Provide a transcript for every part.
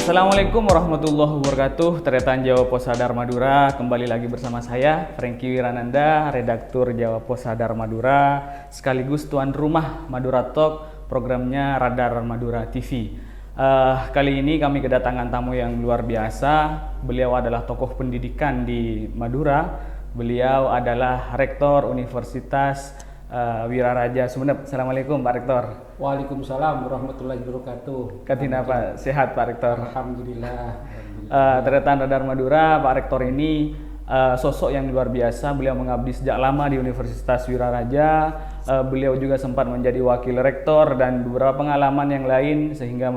Assalamualaikum warahmatullahi wabarakatuh. Teretan Jawa Pos Sadar Madura, kembali lagi bersama saya Franky Wirananda, redaktur Jawa Pos Sadar Madura, sekaligus tuan rumah Madura Talk, programnya Radar Madura TV. Kali ini kami kedatangan tamu yang luar biasa. Beliau adalah tokoh pendidikan di Madura. Beliau adalah Rektor Universitas Wiraraja Sumeneb. Assalamualaikum Pak Rektor. Waalaikumsalam warahmatullahi wabarakatuh. Katina Pak, sehat Pak Rektor? Alhamdulillah. Teretan Radar Madura, Pak Rektor ini sosok yang luar biasa. Beliau mengabdi sejak lama di Universitas Wiraraja. Beliau juga sempat menjadi wakil rektor dan beberapa pengalaman yang lain sehingga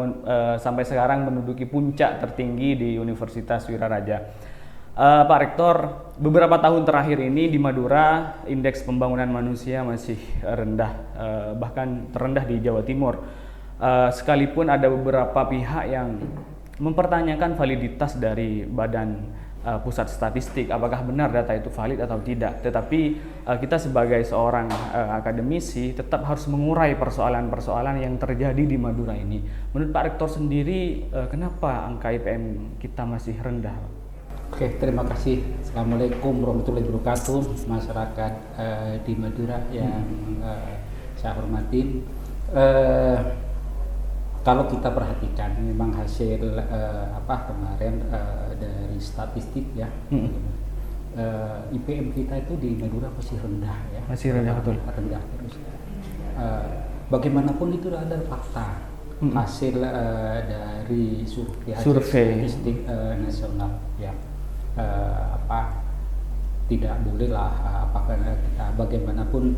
sampai sekarang menduduki puncak tertinggi di Universitas Wiraraja. Pak Rektor, beberapa tahun terakhir ini di Madura indeks pembangunan manusia masih rendah, bahkan terendah di Jawa Timur. Sekalipun ada beberapa pihak yang mempertanyakan validitas dari Badan Pusat Statistik, apakah benar data itu valid atau tidak. Tetapi kita sebagai seorang akademisi tetap harus mengurai persoalan-persoalan yang terjadi di Madura ini. Menurut Pak Rektor sendiri, kenapa angka IPM kita masih rendah? Oke, terima kasih. Assalamualaikum warahmatullahi wabarakatuh. Masyarakat di Madura yang saya hormati. Kalau kita perhatikan, memang hasil kemarin dari statistik ya, IPM kita itu di Madura masih rendah ya. Masih rendah, betul. Rendah terus. Bagaimanapun itu adalah fakta. Hasil dari survei statistik nasional ya. Tidak boleh lah bagaimanapun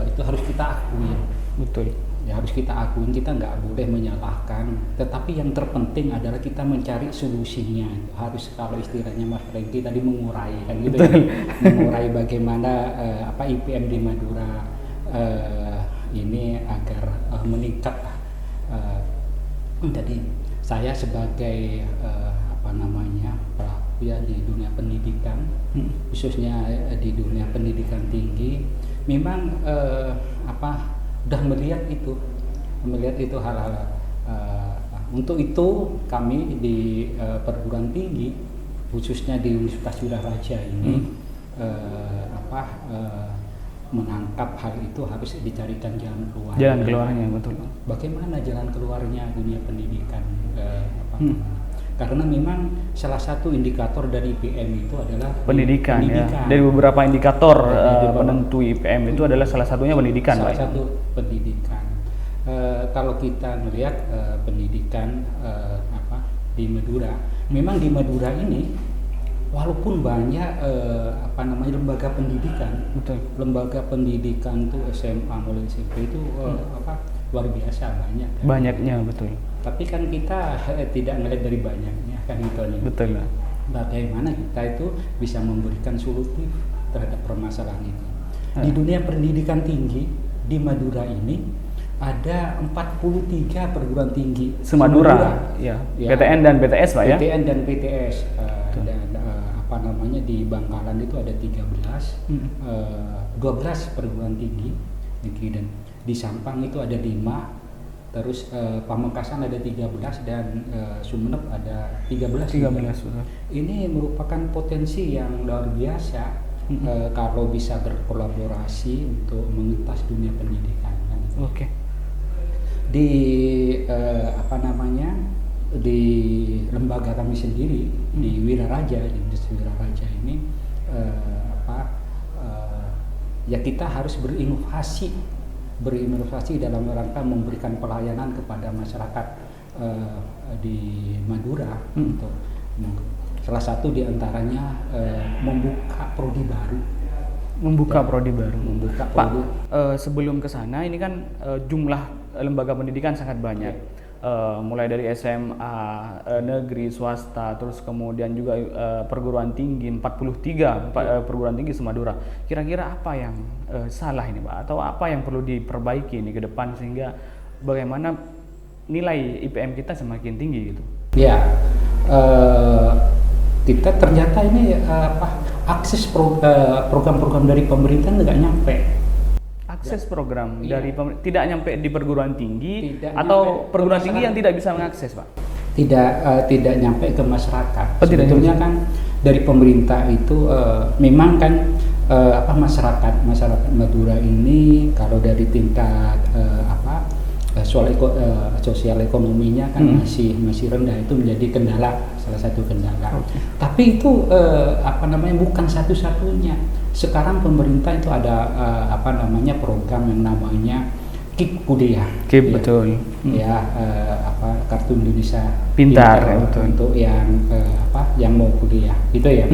itu harus kita akui. Betul ya, harus kita akui, kita nggak boleh menyalahkan, tetapi yang terpenting adalah kita mencari solusinya. Harus, kalau istilahnya Mas Franky tadi, mengurai kan gitu ya. Mengurai bagaimana IPM di Madura ini agar meningkat. Jadi saya sebagai pelaku ya di dunia pendidikan, khususnya di dunia pendidikan tinggi, memang udah melihat itu hal-hal. Untuk itu kami di perguruan tinggi, khususnya di Universitas Wiraraja ini, menangkap hal itu harus dicarikan jalan keluar. Jalan keluarnya, betul. Bagaimana jalan keluarnya dunia pendidikan? Karena memang salah satu indikator dari IPM itu adalah pendidikan. Ya. Dari beberapa indikator penentu IPM itu adalah salah satunya pendidikan. Salah satu pendidikan. Kalau kita melihat pendidikan di Madura, memang di Madura ini walaupun banyak lembaga pendidikan, betul. Lembaga pendidikan tuh SMA mulai SMP itu luar biasa banyak. Kan? Banyaknya, betul. Tapi kan kita tidak melihat dari banyaknya kan gitu. Betul. Bagaimana kita itu bisa memberikan solusi terhadap permasalahan itu. Di dunia pendidikan tinggi di Madura ini ada 43 perguruan tinggi Semadura, ya. PTN dan BTS Pak ya. PTN dan BTS di Bangkalan itu ada 12 perguruan tinggi negeri, dan di Sampang itu ada 5, terus Pamekasan ada 13 dan Sumeneb ada 13. Ini merupakan potensi yang luar biasa kalau bisa berkolaborasi untuk mengentas dunia pendidikan. Oke. Di di lembaga kami sendiri di Wiraraja, di Universitas Wiraraja ini ya kita harus berinovasi dalam rangka memberikan pelayanan kepada masyarakat di Madura. Untuk salah satu diantaranya membuka prodi baru. Pak, sebelum ke sana ini kan jumlah lembaga pendidikan sangat banyak. Mulai dari SMA, negeri, swasta, terus kemudian juga perguruan tinggi, 43 perguruan tinggi se-Madura. Kira-kira apa yang salah ini Pak? Atau apa yang perlu diperbaiki ini ke depan sehingga bagaimana nilai IPM kita semakin tinggi gitu? Ya, kita ternyata ini akses program-program dari pemerintah nggak nyampe. akses program dari tidak nyampe di perguruan tinggi Tidak atau nyampe. perguruan tinggi yang tidak bisa mengakses, Pak? tidak nyampe ke masyarakat. Oh, tidak Sebetulnya nyampe. kan dari pemerintah itu memang kan masyarakat Madura ini kalau dari tingkat sosial ekonominya kan masih rendah, itu menjadi kendala, salah satu kendala. Okay. Tapi itu bukan satu-satunya. Sekarang pemerintah itu ada program yang namanya KIP Kuliah. KIP, ya. betul. Ya, Kartu Indonesia Pintar, ya, betul. untuk yang mau kuliah, gitu ya.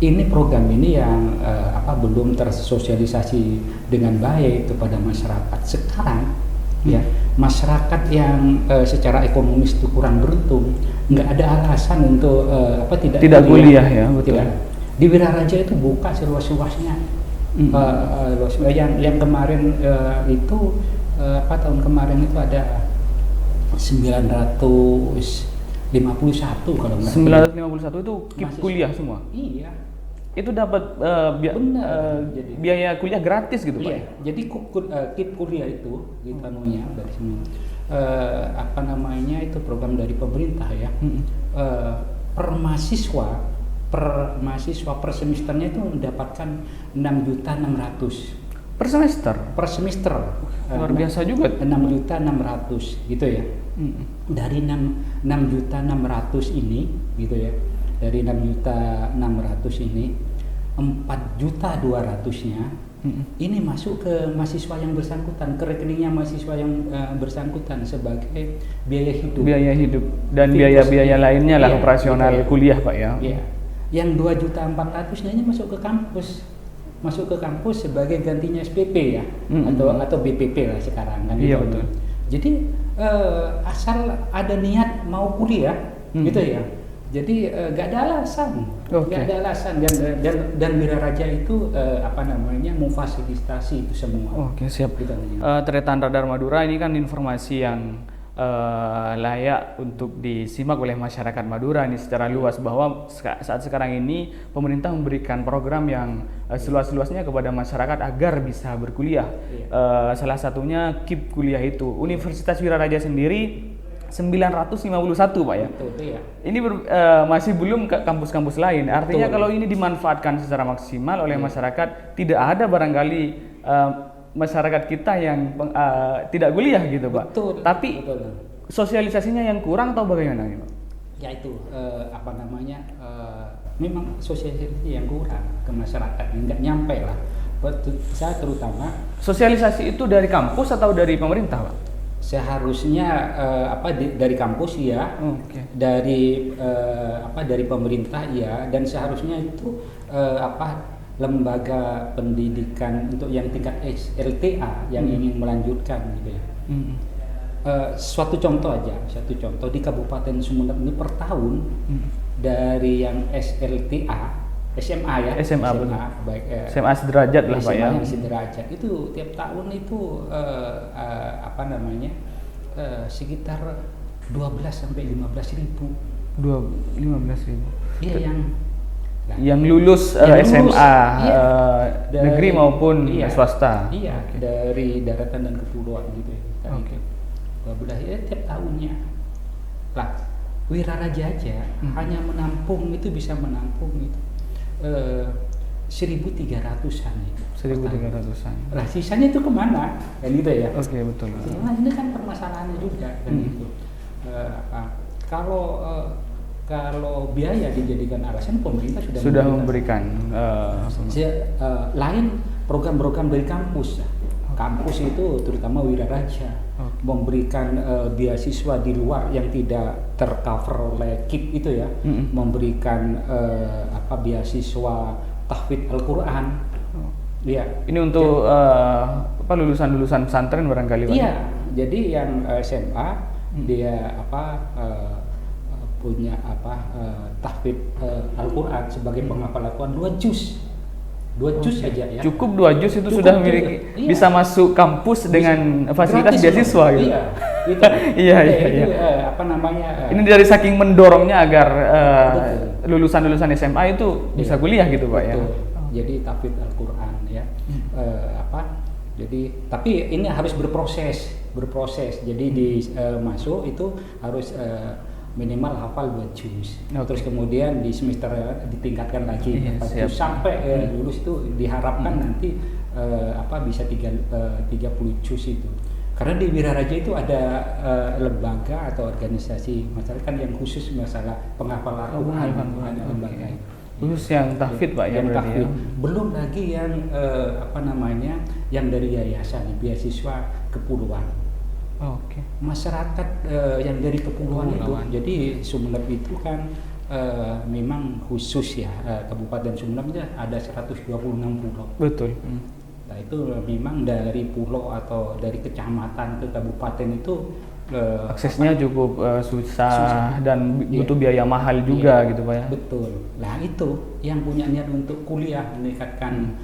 Ini program ini yang belum tersosialisasi dengan baik kepada masyarakat. Sekarang ya, masyarakat yang secara ekonomis itu kurang beruntung, nggak ada alasan untuk tidak kuliah ya, betul. Tidak. Di Wiraraja itu buka seluas-luasnya. Yang kemarin itu tahun kemarin itu ada 951 kalau nggak 951 itu KIP Mahasiswa. kuliah semua. Iya. Itu dapat biaya kuliah gratis gitu, Pak. Iya. Jadi KIP kuliah itu kita nunya dari sini itu program dari pemerintah ya. Per mahasiswa per semesternya itu mendapatkan 6.600.000 Per semester. per semester. Luar biasa juga. 6.600.000 gitu ya. Dari 6.600.000 ini gitu ya. Dari 6.600.000 ini 4.200.000-nya ini masuk ke mahasiswa yang bersangkutan, ke rekeningnya mahasiswa yang bersangkutan sebagai biaya hidup. Biaya hidup dan biaya-biaya lainnya lah, Iya, operasional gitu ya. kuliah, Pak ya. Iya. Yang 2.400.000-nya ini masuk ke kampus sebagai gantinya SPP ya, atau BPP lah sekarang kan. Iya, gitu. betul. Jadi asal ada niat mau kuliah gitu ya. Jadi nggak ada alasan, ada alasan, dan Wiraraja itu memfasilitasi itu semua. Oke, siap. Gitu. Tretan Radar Madura ini kan informasi yang layak untuk disimak oleh masyarakat Madura ini secara luas, bahwa saat sekarang ini pemerintah memberikan program yang seluas-luasnya kepada masyarakat agar bisa berkuliah. Salah satunya KIP kuliah itu. Universitas Wiraraja sendiri 951, Pak ya. Betul, iya. Ini masih belum ke kampus-kampus lain. Artinya kalau ini dimanfaatkan secara maksimal oleh masyarakat, tidak ada barangkali masyarakat kita yang tidak kuliah gitu, Pak. Betul. Tapi betul. Sosialisasinya yang kurang atau bagaimana nih, Pak? Ya itu memang sosialisasi yang kurang ke masyarakat, nggak nyampe lah. Saya terutama Sosialisasi itu dari kampus atau dari pemerintah, Pak? seharusnya dari kampus ya, dari pemerintah ya, dan seharusnya itu lembaga pendidikan untuk yang tingkat LTA yang ingin melanjutkan gitu ya. Suatu contoh di Kabupaten Sumeneb ini per tahun dari yang SMA ya, SMA baik SMA sederajat lah, Pak ya. SMA yang sederajat itu tiap tahun itu sekitar 12 sampai 15.000. 15.000. Iya, yang lulus SMA negeri maupun swasta. Iya, dari daratan dan kepulauan gitu ya. Oke. 12 ya tiap tahunnya. Lah, Wiraraja aja hanya menampung itu, bisa menampung itu 1.300-an itu. 1.300-an. Lah sisanya itu kemana? Kan gitu ya. Oke, betul. Nah, ini kan permasalahannya juga kan gitu. Kalau biaya dijadikan alasan, pemerintah sudah memberikan lain program-program dari kampus. Kampus itu terutama Wiraraja memberikan beasiswa di luar yang tidak tercover oleh KIP itu ya, memberikan beasiswa tahfidz Al-Quran. Iya. Ini untuk lulusan-lulusan pesantren barangkali, Pak. Iya. Jadi yang SMA dia punya tahfidz Al-Quran sebagai penghafal Al-Quran 2 juz. 2 juz saja ya. Cukup 2 juz itu sudah memiliki bisa masuk kampus dengan fasilitas beasiswa gitu. Iya. Gitu. Iya. Ini dari saking mendorongnya agar lulusan-lulusan SMA itu bisa kuliah gitu, Pak ya. Jadi tahfidz Al-Quran ya. Jadi tapi ini harus berproses berproses. Jadi masuk itu harus minimal hafal 2 juz. Terus kemudian di semester ditingkatkan lagi 4 juz sampai lulus itu diharapkan nanti bisa 30 juz itu. Karena di Wiraraja itu ada lembaga atau organisasi masyarakat yang khusus masalah penghafalan Al-Quran, lembaga itu. Khusus yang tahfidz Pak ya, yang berarti tahfidz. Belum lagi yang yang dari yayasan beasiswa kepulauan. Oke. Masyarakat yang dari kepulauan itu, jadi Sumeneb itu kan memang khusus ya, Kabupaten Sumeneb ada 126 pulau. Betul. Nah itu memang dari pulau atau dari kecamatan ke kabupaten itu aksesnya cukup susah dan butuh biaya mahal juga gitu Pak ya. Betul. Nah itu yang punya niat untuk kuliah meningkatkan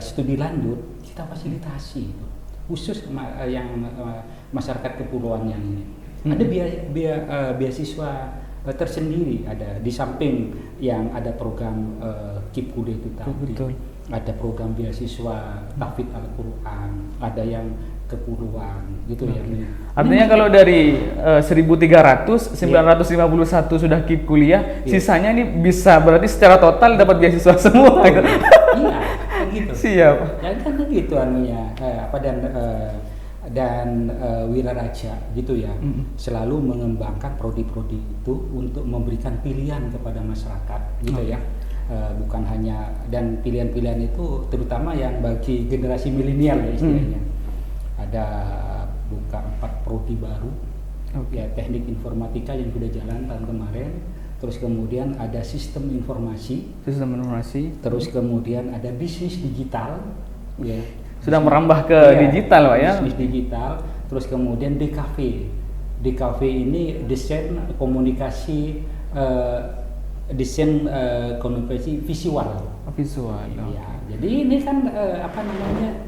studi lanjut kita fasilitasi itu. Khusus yang masyarakat kepulauan yang ini. Ada beasiswa tersendiri, ada di samping yang ada program Kipkude itu tadi. Betul. Ada program beasiswa tahfidz Al-Quran, ada yang kepulauan gitu ya. Artinya kalau dari 1.300, 951 sudah keep kuliah, sisanya ini bisa berarti secara total dapat beasiswa semua. Iya, gitu. Siap. Ya kan gitu anunya dan Wiraraja gitu ya. Selalu mengembangkan prodi-prodi itu untuk memberikan pilihan kepada masyarakat gitu ya. Bukan hanya, dan pilihan-pilihan itu terutama yang bagi generasi milenial ya istilahnya. Ada buka 4 prodi baru, ya teknik informatika yang sudah jalan tahun kemarin, terus kemudian ada sistem informasi, terus kemudian ada bisnis digital, ya sudah merambah ke digital Pak ya. Bisnis digital, terus kemudian DKV ini desain komunikasi visual. Ya, jadi ini kan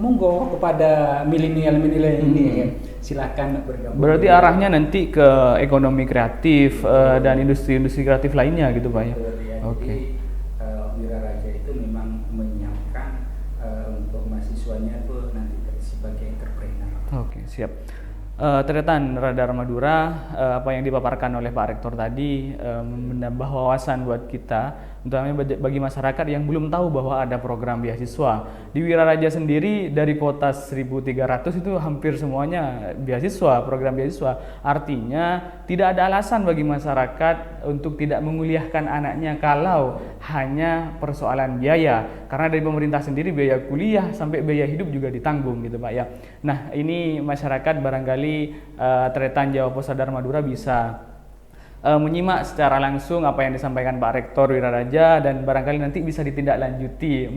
monggo kepada milenial ini ya, silakan bergabung. Berarti arahnya nanti ke ekonomi kreatif dan industri-industri kreatif lainnya gitu Pak ya. Oke. Wiraraja itu memang menyiapkan untuk mahasiswanya itu nanti sebagai entrepreneur. Oke, siap. Catatan Radar Madura, apa yang dipaparkan oleh Pak Rektor tadi menambah wawasan buat kita, terutama bagi masyarakat yang belum tahu bahwa ada program beasiswa. Di Wiraraja sendiri dari kuota 1.300 itu hampir semuanya beasiswa, program beasiswa. Artinya tidak ada alasan bagi masyarakat untuk tidak menguliahkan anaknya kalau hanya persoalan biaya. Karena dari pemerintah sendiri biaya kuliah sampai biaya hidup juga ditanggung gitu Pak ya. Nah ini masyarakat barangkali Tretan Jawa Pos Radar Madura bisa menyimak secara langsung apa yang disampaikan Pak Rektor Wiraraja dan barangkali nanti bisa ditindaklanjuti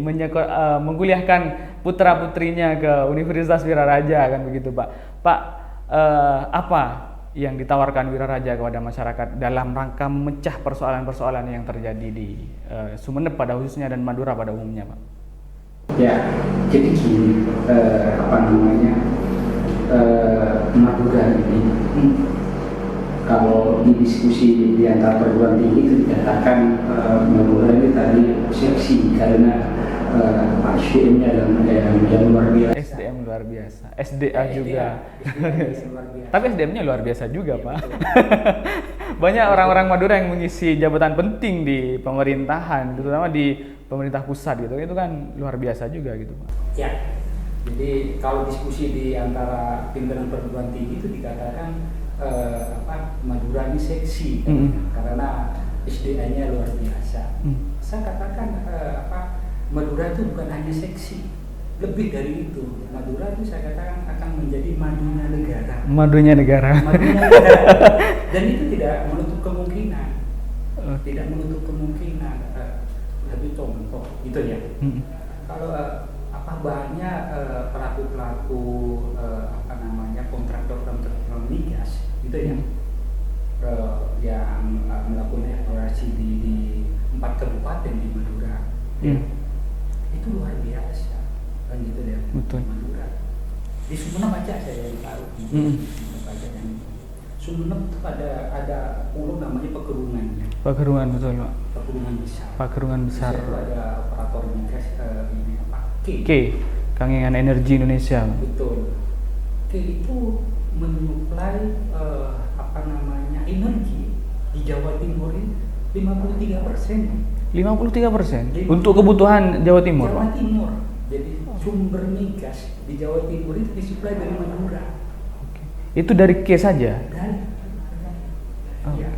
mengkuliahkan putra-putrinya ke Universitas Wiraraja kan begitu Pak. Pak, apa yang ditawarkan Wiraraja kepada masyarakat dalam rangka memecah persoalan-persoalan yang terjadi di Sumeneb pada khususnya dan Madura pada umumnya Pak? Ya, jadi gini, Madura ini kalau di diskusi di antara perguruan tinggi itu dikatakan Madura ini tadi seksi karena SDM-nya yang luar biasa. SDM luar biasa, SDA juga. Tapi SDM-nya luar biasa juga Pak. Banyak orang-orang Madura yang mengisi jabatan penting di pemerintahan, terutama di pemerintah pusat gitu. Itu kan luar biasa juga gitu Pak. Ya. Jadi kalau diskusi di antara pimpinan perguruan tinggi itu dikatakan Madura ini seksi karena SDA-nya luar biasa. Saya katakan Madura itu bukan hanya seksi, lebih dari itu. Madura itu saya katakan akan menjadi madunya negara. Madunya negara. Dan itu tidak menutup kemungkinan. Tidak menutup kemungkinan. Lebih contoh gitu ya. Kalau banyak pelaku-pelaku kontraktor migas gitu ya, yang melakukan eksplorasi di 4 kabupaten di Madura, itu luar biasa kan gitu ya. Betul. Madura di Sumeneb aja saya yang tahu. Sumeneb itu ada pulau namanya Pekerungannya. Pekerungan betul Pak. Pekerungan besar. Itu ada operator migas Kangengan Energi Indonesia. Betul. K itu menyuplai energi di Jawa Timur ini 53%. 53% untuk kebutuhan Jawa Timur. Jawa Timur. Jadi sumber migas di Jawa Timur itu disuplai dari Madura. Itu dari K saja. Dan Oke. ya.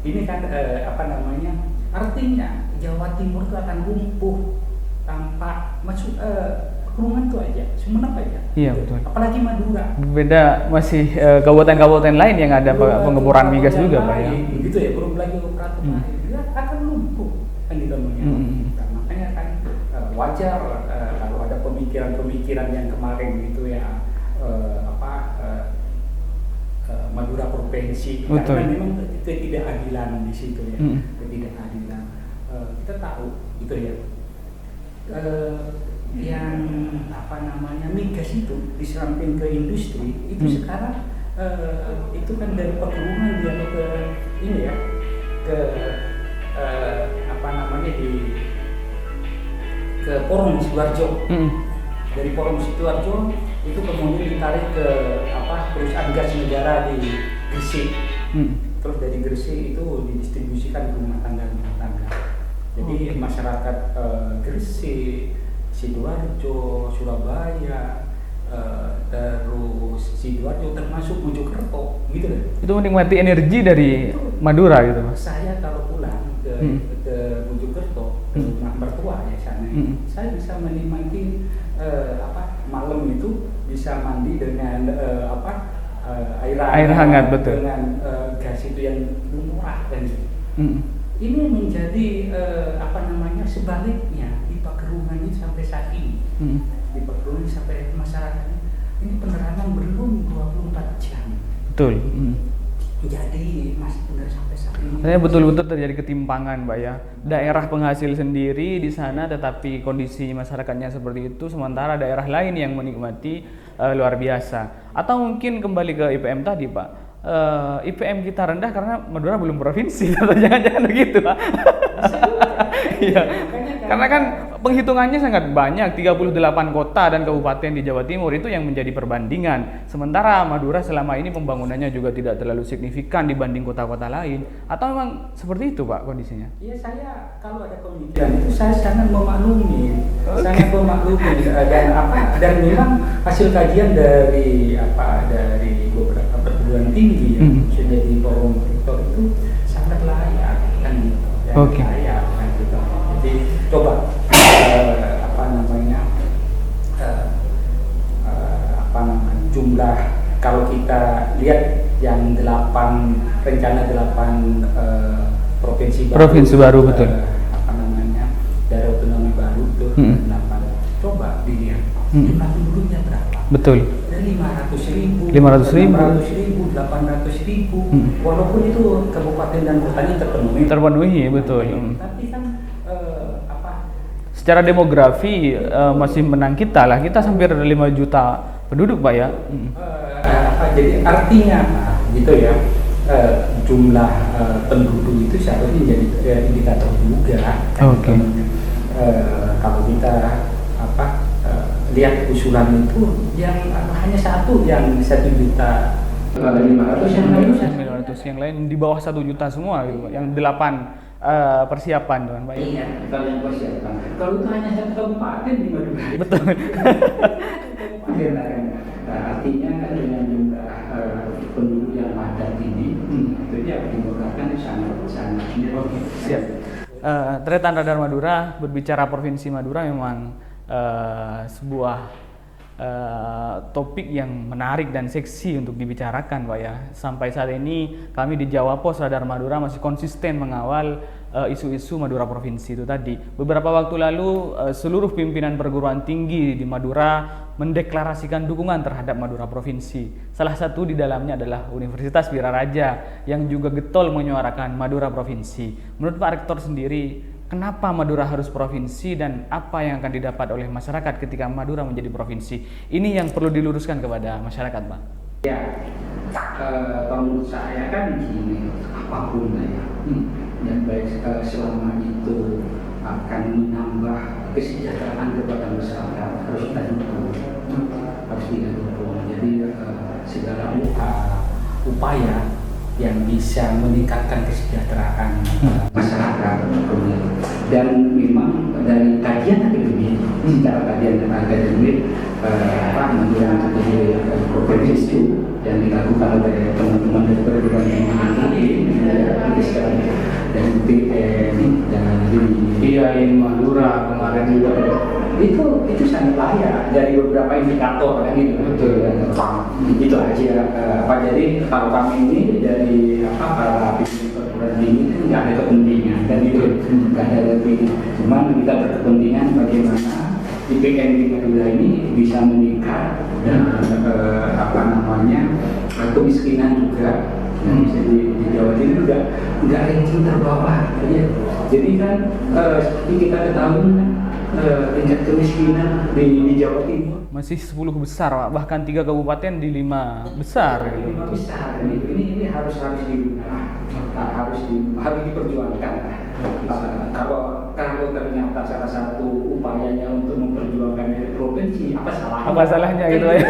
Ini kan artinya Jawa Timur itu akan lumpuh tanpa masuk kurungan itu aja, Sumenep aja. Iya betul. Apalagi Madura. Beda masih kabupaten-kabupaten lain yang ada pengeboran migas juga Pak ya. Gitu ya, belum lagi operator lain. Dia akan lumpuh kan di dalamnya. Nah, makanya kan wajar kalau ada pemikiran-pemikiran yang kemarin gitu ya Madura provinsi. Betul. Karena memang ketidakadilan di situ ya. Ketidakadilan. Kita tahu gitu ya. Yang migas itu disamping ke industri itu sekarang itu kan dari pegunungan dia ke ini ya ke ke Porong Sidoarjo. Dari Porong Sidoarjo itu kemudian ditarik ke perusahaan gas negara di Gresik. Terus dari Gresik itu didistribusikan ke rumah tangga. Jadi masyarakat Gresik, Sidoarjo, Surabaya, terus Sidoarjo termasuk Mojokerto, gitu deh. Itu menikmati energi dari Madura gitu Mas. Saya kalau pulang ke Mojokerto, ke rumah mertua ya sana, saya bisa menikmati malam itu bisa mandi dengan air hangat betul. Dengan gas itu yang murah dan ini menjadi sebaliknya di Pagerungan ini sampai saat ini. Di Pagerungan sampai masyarakatnya ini penerangan belum 24 jam. Betul. Jadi masih benar sampai saat ini. Saya betul-betul terjadi ketimpangan, Mbak ya. Daerah penghasil sendiri di sana, tetapi kondisi masyarakatnya seperti itu, sementara daerah lain yang menikmati luar biasa. Atau mungkin kembali ke IPM tadi, Pak. IPM kita rendah karena Madura belum provinsi atau jangan-jangan begitu, Pak. Iya. Karena kan penghitungannya sangat banyak, 38 kota dan kabupaten di Jawa Timur itu yang menjadi perbandingan. Sementara Madura selama ini pembangunannya juga tidak terlalu signifikan dibanding kota-kota lain. Atau memang seperti itu, Pak, kondisinya? Iya, saya kalau ada pemikiran itu saya sangat memaklumi, sangat memaklumi dan memang hasil kajian dari beberapa perguruan tinggi yang sudah di forum rektor itu sangat layak kan gitu. Layak kan gitu. Jadi coba jumlah kalau kita lihat yang 8 provinsi baru betul. Daerah otonomi baru itu 8. Coba dilihat jumlah penduduknya berapa? Betul. Dari 500.000, 800.000, walaupun itu kabupaten dan kotanya terpenuhi, betul. Tapi kan secara demografi masih menang kita lah. Kita hampir 5 juta penduduk, Pak ya. Jadi artinya gitu ya, jumlah penduduk itu seharusnya jadi indikator juga. Kalau kita lihat usulan itu yang hanya satu yang 1 juta 500 yang lain di bawah 1 juta semua gitu Pak. Yang 8 persiapan tuan Pak. Iya, kalau yang persiapan. Kalau itu hanya satu kabupaten di Madura. Betul. Artinya kan dengan jumlah penduduk yang padat ini, itu ya demokrakan sangat. Oke, siap. Tretan Radar Madura berbicara Provinsi Madura memang sebuah topik yang menarik dan seksi untuk dibicarakan, Pak ya. Sampai saat ini kami di Jawa Pos Radar Madura masih konsisten mengawal isu-isu Madura Provinsi itu tadi. Beberapa waktu lalu seluruh pimpinan perguruan tinggi di Madura mendeklarasikan dukungan terhadap Madura Provinsi. Salah satu di dalamnya adalah Universitas Wiraraja yang juga getol menyuarakan Madura Provinsi. Menurut Pak Rektor sendiri, kenapa Madura harus provinsi dan apa yang akan didapat oleh masyarakat ketika Madura menjadi provinsi? Ini yang perlu diluruskan kepada masyarakat, Pak. Ya, menurut saya kan gini, apapun lah ya, yang baik selama itu akan menambah kesejahteraan kepada masyarakat harus kita dukung, Jadi segala upaya yang bisa meningkatkan kesejahteraan masyarakat. Dan memang dari kajian akademik, secara kajian akademik menjelang sebagai provinsi itu yang dilakukan oleh teman-teman dari perguruan tinggi dan UPN dan di Madura kemarin juga itu sangat layak dari beberapa indikator kan gitu. Betul. Itu aja jadi kalau kami ini dari para pimpinan perguruan tinggi itu nggak ada kepentingan dan itu nggak ada lebih, cuman kita berkepentingan bagaimana IPN di Madura ini bisa meningkat dan kemiskinan juga yang bisa di Jawa Timur juga nggak ranking terbawah ya. Jadi kan seperti kita ketahui kan tingkat kemiskinan di Jawa Timur masih 10 besar Pak, bahkan 3 kabupaten di 5 besar gitu. 5 besar ini harus diperjuangkan. Kalau ternyata salah satu upayanya untuk memperjuangkan dari provinsi, apa salahnya gitu ya.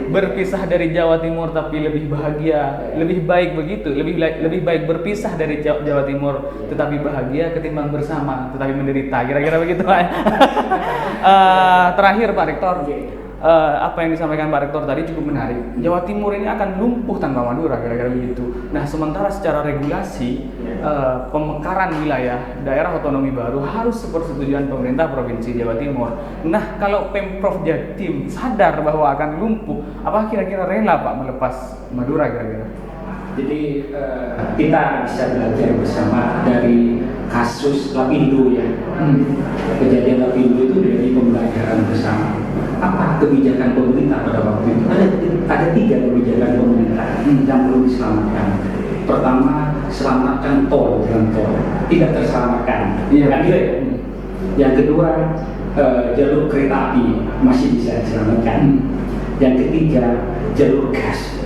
Berpisah dari Jawa Timur tapi lebih bahagia, lebih baik begitu, lebih baik berpisah dari Jawa Timur tetapi bahagia ketimbang bersama tetapi menderita, kira-kira begitu Pak. Terakhir Pak Rektor, apa yang disampaikan Pak Rektor tadi cukup menarik. Jawa Timur ini akan lumpuh tanpa Madura, kira-kira begitu. Nah, sementara secara regulasi pemekaran wilayah daerah otonomi baru harus sepersetujuan pemerintah Provinsi Jawa Timur. Nah, kalau Pemprov Jatim sadar bahwa akan lumpuh, apa kira-kira rela Pak melepas Madura kira-kira? Jadi kita bisa belajar bersama dari kasus Lapindo ya. Kejadian Lapindo itu dari pembelajaran bersama. Apa kebijakan pemerintah pada waktu itu? Ada 3 kebijakan pemerintah yang perlu diselamatkan. Pertama, selamatkan jalan tol, tidak terselamatkan. Kan gitu ya? Yang kedua, jalur kereta api masih bisa diselamatkan. Yang ketiga, jalur gas.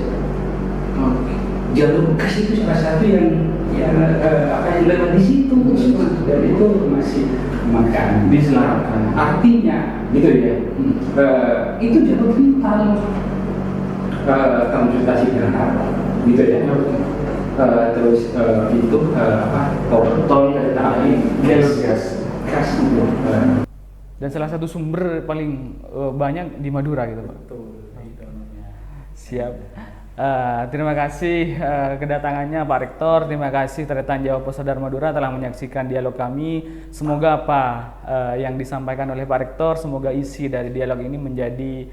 Jalur gas itu salah satu yang lewat di situ dan itu masih makan diselamatkan. Artinya, gitu ya, itu jalur vital transportasi darat, gitu ya. Terus itu tol kereta api, gas itu. Dan salah satu sumber paling banyak di Madura gitu Pak. Betul. Siap. Terima kasih kedatangannya Pak Rektor. Terima kasih Tretan Jawa Posadar Madura telah menyaksikan dialog kami. Semoga apa yang disampaikan oleh Pak Rektor, semoga isi dari dialog ini menjadi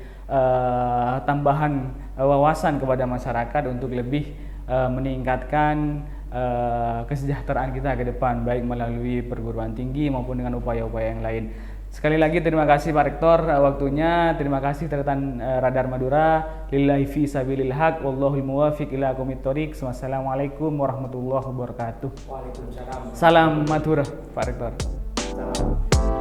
tambahan wawasan kepada masyarakat untuk lebih meningkatkan kesejahteraan kita ke depan, baik melalui perguruan tinggi maupun dengan upaya-upaya yang lain. Sekali lagi terima kasih Pak Rektor waktunya. Terima kasih Tretan Radar Madura. Lillahi fi sabilil haq wallahul muwaffiq ila aqwamit thoriq. Wassalamualaikum warahmatullahi wabarakatuh. Waalaikumsalam. Salam Madura Pak Rektor. Salam.